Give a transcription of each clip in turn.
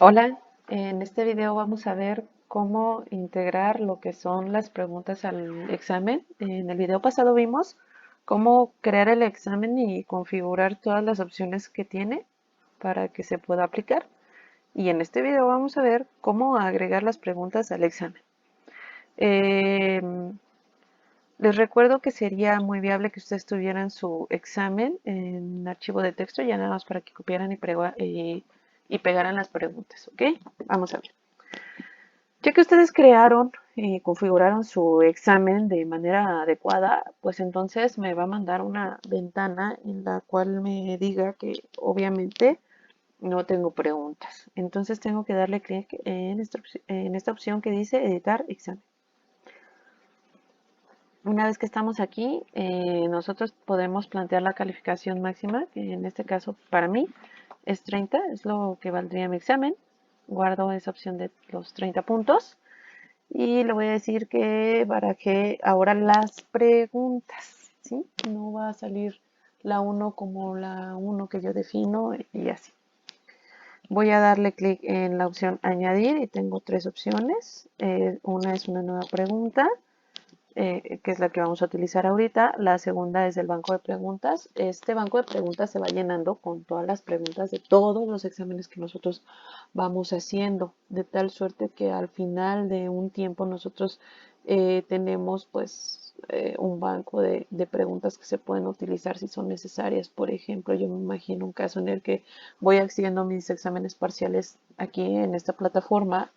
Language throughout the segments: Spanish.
Hola, en este video vamos a ver cómo integrar lo que son las preguntas al examen. En el video pasado vimos cómo crear el examen y configurar todas las opciones que tiene para que se pueda aplicar. Y en este video vamos a ver cómo agregar las preguntas al examen. Les recuerdo que sería muy viable que ustedes tuvieran su examen en archivo de texto, ya nada más para que copiaran y pegaran las preguntas, ¿ok? Vamos a ver. Ya que ustedes crearon y configuraron su examen de manera adecuada, pues entonces me va a mandar una ventana en la cual me diga que obviamente no tengo preguntas. Entonces tengo que darle clic en esta opción que dice editar examen. Una vez que estamos aquí, nosotros podemos plantear la calificación máxima, que en este caso para mí es 30, es lo que valdría mi examen. Guardo esa opción de los 30 puntos. Y le voy a decir que baraje ahora las preguntas, ¿sí? No va a salir la uno como la uno que yo defino y así. Voy a darle clic en la opción añadir y tengo tres opciones. Una es una nueva pregunta, que es la que vamos a utilizar ahorita. La segunda es el banco de preguntas. Este banco de preguntas se va llenando con todas las preguntas de todos los exámenes que nosotros vamos haciendo, de tal suerte que al final de un tiempo nosotros tenemos pues un banco de preguntas que se pueden utilizar si son necesarias. Por ejemplo, yo me imagino un caso en el que voy haciendo mis exámenes parciales aquí en esta plataforma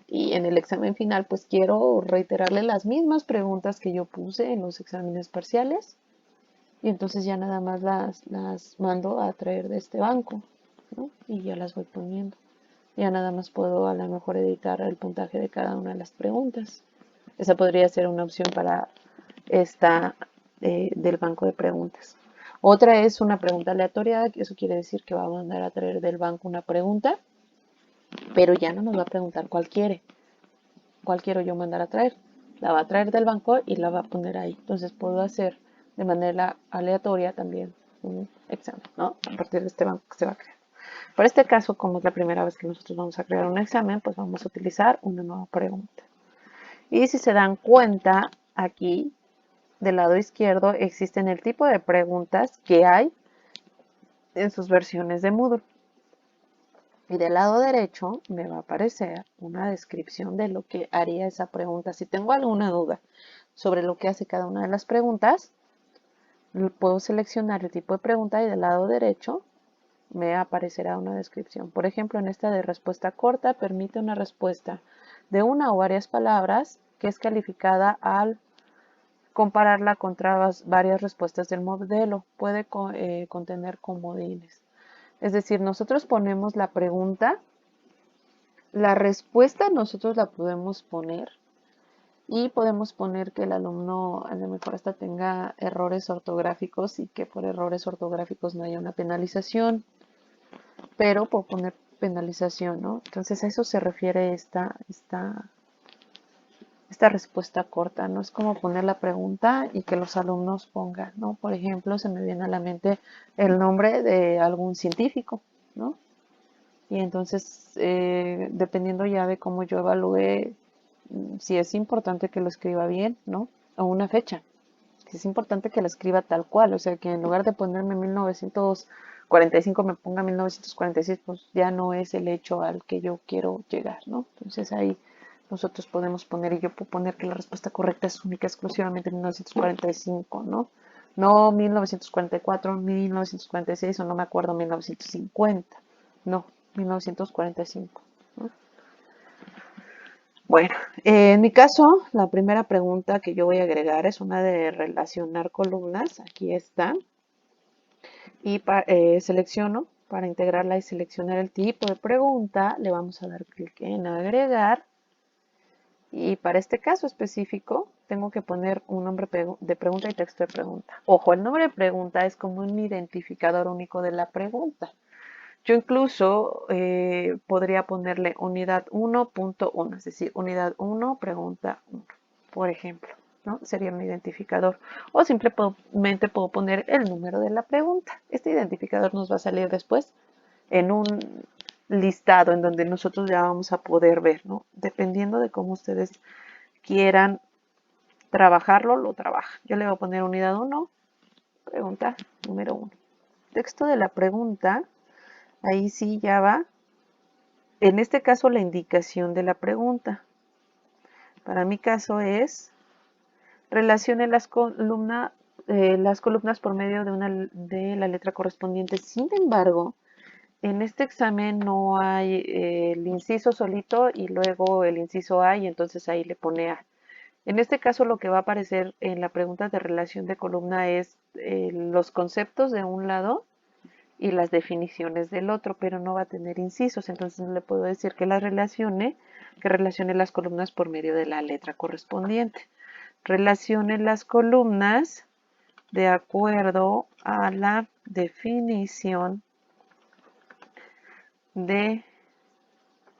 y en el examen final, pues quiero reiterarle las mismas preguntas que yo puse en los exámenes parciales. Y entonces ya nada más las mando a traer de este banco, ¿no? Y ya las voy poniendo. Ya nada más puedo a lo mejor editar el puntaje de cada una de las preguntas. Esa podría ser una opción para esta del banco de preguntas. Otra es una pregunta aleatoria, que eso quiere decir que va a mandar a traer del banco una pregunta, pero ya no nos va a preguntar cuál quiero yo mandar a traer. La va a traer del banco y la va a poner ahí. Entonces puedo hacer de manera aleatoria también un examen, ¿no? A partir de este banco que se va a crear. Por este caso, como es la primera vez que nosotros vamos a crear un examen, pues vamos a utilizar una nueva pregunta. Y si se dan cuenta, aquí del lado izquierdo existen el tipo de preguntas que hay en sus versiones de Moodle. Y del lado derecho me va a aparecer una descripción de lo que haría esa pregunta. Si tengo alguna duda sobre lo que hace cada una de las preguntas, puedo seleccionar el tipo de pregunta y del lado derecho me aparecerá una descripción. Por ejemplo, en esta de respuesta corta, permite una respuesta de una o varias palabras que es calificada al compararla contra varias respuestas del modelo. Puede contener comodines. Es decir, nosotros ponemos la pregunta, la respuesta nosotros la podemos poner y podemos poner que el alumno a lo mejor hasta tenga errores ortográficos y que por errores ortográficos no haya una penalización, pero puedo poner penalización, ¿no? Entonces a eso se refiere esta respuesta corta, ¿no? Es como poner la pregunta y que los alumnos pongan, ¿no? Por ejemplo, se me viene a la mente el nombre de algún científico, ¿no? Y entonces, dependiendo ya de cómo yo evalúe, si es importante que lo escriba bien, ¿no? O una fecha. Si es importante que lo escriba tal cual, o sea, que en lugar de ponerme 1945 me ponga 1946, pues ya no es el hecho al que yo quiero llegar, ¿no? Entonces ahí nosotros podemos poner, y yo puedo poner que la respuesta correcta es única, exclusivamente 1945, ¿no? No 1944, 1946 o no me acuerdo 1950, no, 1945. ¿No? Bueno, en mi caso, la primera pregunta que yo voy a agregar es una de relacionar columnas. Aquí está. Y selecciono para integrarla y seleccionar el tipo de pregunta. Le vamos a dar clic en agregar. Y para este caso específico, tengo que poner un nombre de pregunta y texto de pregunta. Ojo, el nombre de pregunta es como un identificador único de la pregunta. Yo incluso podría ponerle unidad 1.1, es decir, unidad 1, pregunta 1, por ejemplo, ¿no? Sería un identificador. O simplemente puedo poner el número de la pregunta. Este identificador nos va a salir después en listado en donde nosotros ya vamos a poder ver, ¿no? Dependiendo de cómo ustedes quieran trabajarlo, lo trabajan. Yo le voy a poner unidad 1, pregunta número 1. Texto de la pregunta, ahí sí ya va, en este caso la indicación de la pregunta. Para mi caso es, relacione las columnas por medio de la letra correspondiente. Sin embargo, en este examen no hay el inciso solito y luego el inciso A y entonces ahí le pone A. En este caso lo que va a aparecer en la pregunta de relación de columna es los conceptos de un lado y las definiciones del otro, pero no va a tener incisos, entonces no le puedo decir que relacione las columnas por medio de la letra correspondiente. Relacione las columnas de acuerdo a la definición de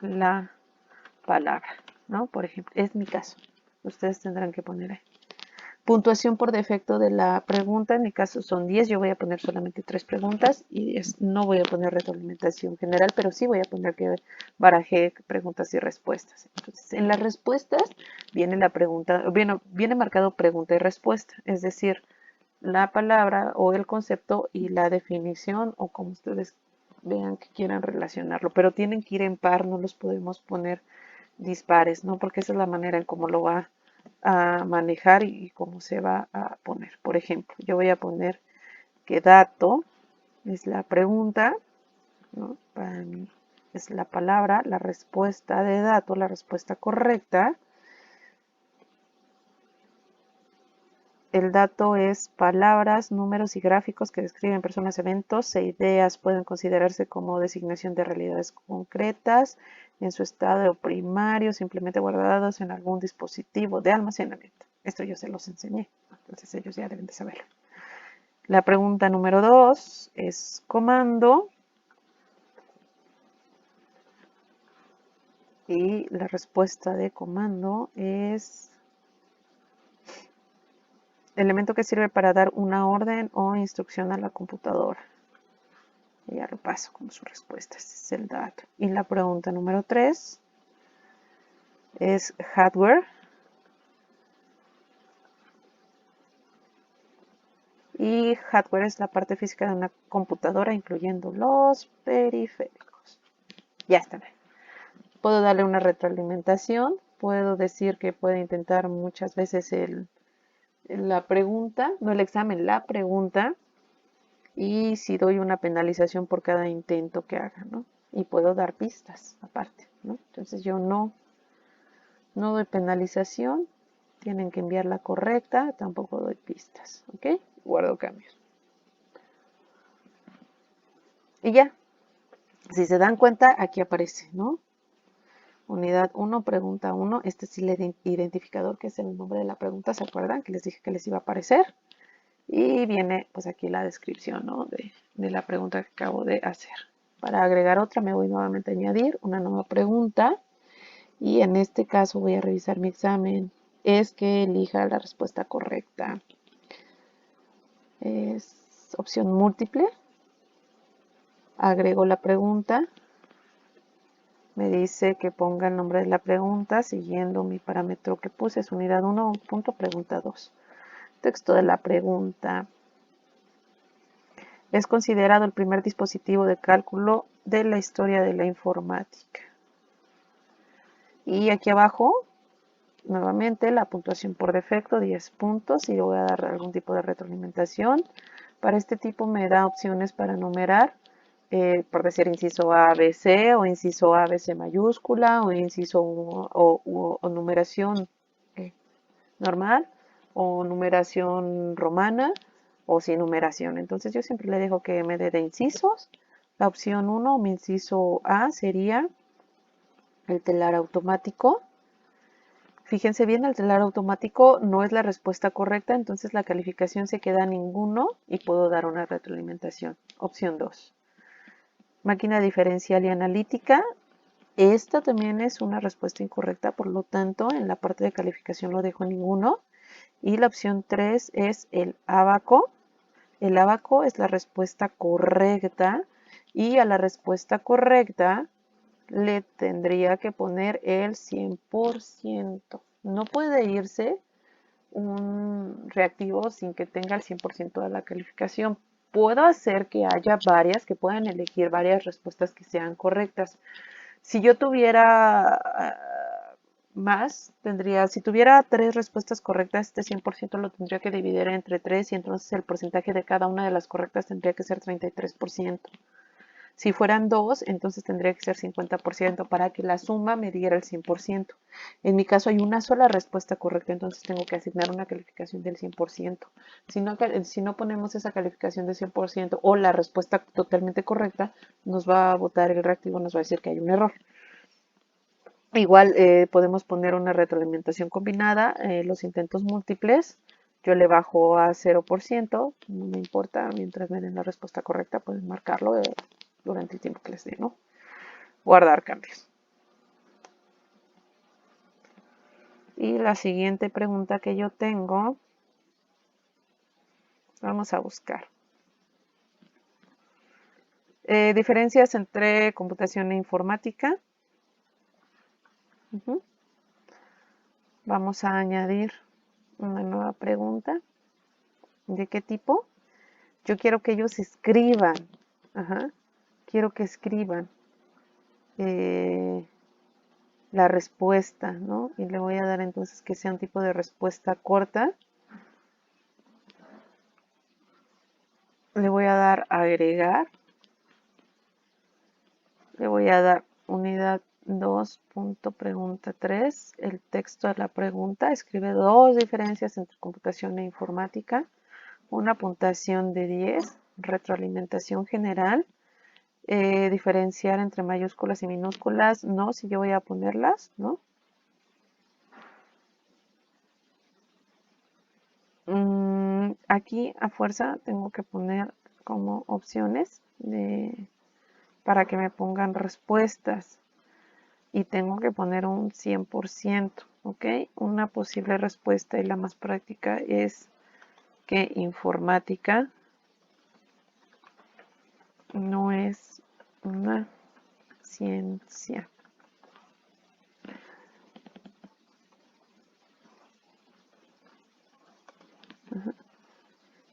la palabra, ¿no? Por ejemplo, es mi caso. Ustedes tendrán que poner ahí. Puntuación por defecto de la pregunta, en mi caso son 10, yo voy a poner solamente 3 preguntas y no voy a poner retroalimentación general, pero sí voy a poner que barajé preguntas y respuestas. Entonces, en las respuestas viene la pregunta, viene marcado pregunta y respuesta, es decir, la palabra o el concepto y la definición o como ustedes vean que quieran relacionarlo, pero tienen que ir en par, no los podemos poner dispares, ¿no? Porque esa es la manera en cómo lo va a manejar y cómo se va a poner. Por ejemplo, yo voy a poner que dato es la pregunta, ¿no? Para mí es la palabra, la respuesta de dato, la respuesta correcta. El dato es palabras, números y gráficos que describen personas, eventos e ideas. Pueden considerarse como designación de realidades concretas en su estado primario, simplemente guardados en algún dispositivo de almacenamiento. Esto yo se los enseñé, entonces ellos ya deben de saberlo. La pregunta número 2 es comando. Y la respuesta de comando es elemento que sirve para dar una orden o instrucción a la computadora. Y ya lo paso como su respuesta. Este es el dato. Y la pregunta número 3 es hardware. Y hardware es la parte física de una computadora, incluyendo los periféricos. Ya está. Puedo darle una retroalimentación. Puedo decir que puede intentar muchas veces la pregunta, no el examen, la pregunta. Y si doy una penalización por cada intento que haga, ¿no? Y puedo dar pistas aparte, ¿no? Entonces yo no doy penalización, tienen que enviar la correcta, tampoco doy pistas, ¿ok? Guardo cambios. Y ya, si se dan cuenta, aquí aparece, ¿no? Unidad 1, pregunta 1, este es el identificador que es el nombre de la pregunta, ¿se acuerdan? Que les dije que les iba a aparecer. Y viene pues aquí la descripción, ¿no? de la pregunta que acabo de hacer. Para agregar otra me voy nuevamente a añadir una nueva pregunta y en este caso voy a revisar mi examen. Es que elija la respuesta correcta. Es opción múltiple. Agrego la pregunta. Me dice que ponga el nombre de la pregunta siguiendo mi parámetro que puse. Es unidad 1, punto pregunta 2. Texto de la pregunta. Es considerado el primer dispositivo de cálculo de la historia de la informática. Y aquí abajo, nuevamente, la puntuación por defecto, 10 puntos, y le voy a dar algún tipo de retroalimentación. Para este tipo me da opciones para numerar, por decir inciso A, B, C, o inciso A, B, C mayúscula, o inciso o numeración normal, o numeración romana, o sin numeración. Entonces yo siempre le dejo que me dé de incisos. La opción 1, mi inciso A sería el telar automático. Fíjense bien, el telar automático no es la respuesta correcta, entonces la calificación se queda en ninguno y puedo dar una retroalimentación. Opción 2. Máquina diferencial y analítica. Esta también es una respuesta incorrecta, por lo tanto en la parte de calificación lo dejo en ninguno. Y la opción 3 es el ábaco. El ábaco es la respuesta correcta y a la respuesta correcta le tendría que poner el 100%. No puede irse un reactivo sin que tenga el 100% de la calificación. Puedo hacer que haya varias, que puedan elegir varias respuestas que sean correctas. Si yo tuviera si tuviera 3 respuestas correctas, este 100% lo tendría que dividir entre 3 y entonces el porcentaje de cada una de las correctas tendría que ser 33%. Si fueran 2, entonces tendría que ser 50% para que la suma me diera el 100%. En mi caso hay una sola respuesta correcta, entonces tengo que asignar una calificación del 100%. Si no ponemos esa calificación del 100% o la respuesta totalmente correcta, nos va a botar el reactivo, nos va a decir que hay un error. Igual podemos poner una retroalimentación combinada, los intentos múltiples, yo le bajo a 0%, no me importa, mientras me den la respuesta correcta pueden marcarlo durante el tiempo que les dé, ¿no? Guardar cambios. Y la siguiente pregunta que yo tengo, vamos a buscar. Diferencias entre computación e informática. Vamos a añadir una nueva pregunta. ¿De qué tipo? Yo quiero que ellos escriban. Quiero que escriban la respuesta, ¿no? Y le voy a dar entonces que sea un tipo de respuesta corta. Le voy a dar agregar. Le voy a dar unidad 2.pregunta 3, el texto de la pregunta. Escribe 2 diferencias entre computación e informática. Una puntuación de 10, retroalimentación general. Diferenciar entre mayúsculas y minúsculas, no, si yo voy a ponerlas, ¿no? Aquí a fuerza tengo que poner como opciones para que me pongan respuestas y tengo que poner un 100%, ¿ok? Una posible respuesta y la más práctica es que informática no es una ciencia.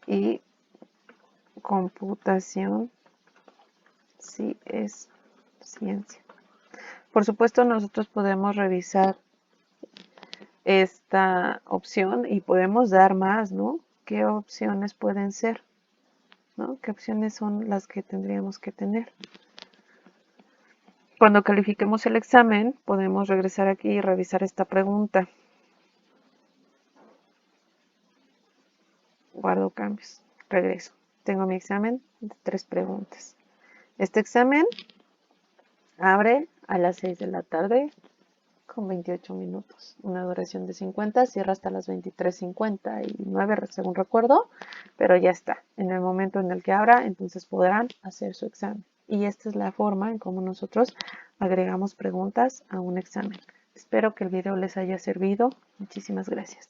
Y computación sí es ciencia. Por supuesto, nosotros podemos revisar esta opción y podemos dar más, ¿no? ¿Qué opciones pueden ser? ¿No? ¿Qué opciones son las que tendríamos que tener? Cuando califiquemos el examen, podemos regresar aquí y revisar esta pregunta. Guardo cambios. Regreso. Tengo mi examen de 3 preguntas. Este examen abre a las 6 de la tarde con 28 minutos. Una duración de 50, cierra hasta las 23:59 según recuerdo, pero ya está. En el momento en el que abra, entonces podrán hacer su examen. Y esta es la forma en cómo nosotros agregamos preguntas a un examen. Espero que el video les haya servido. Muchísimas gracias.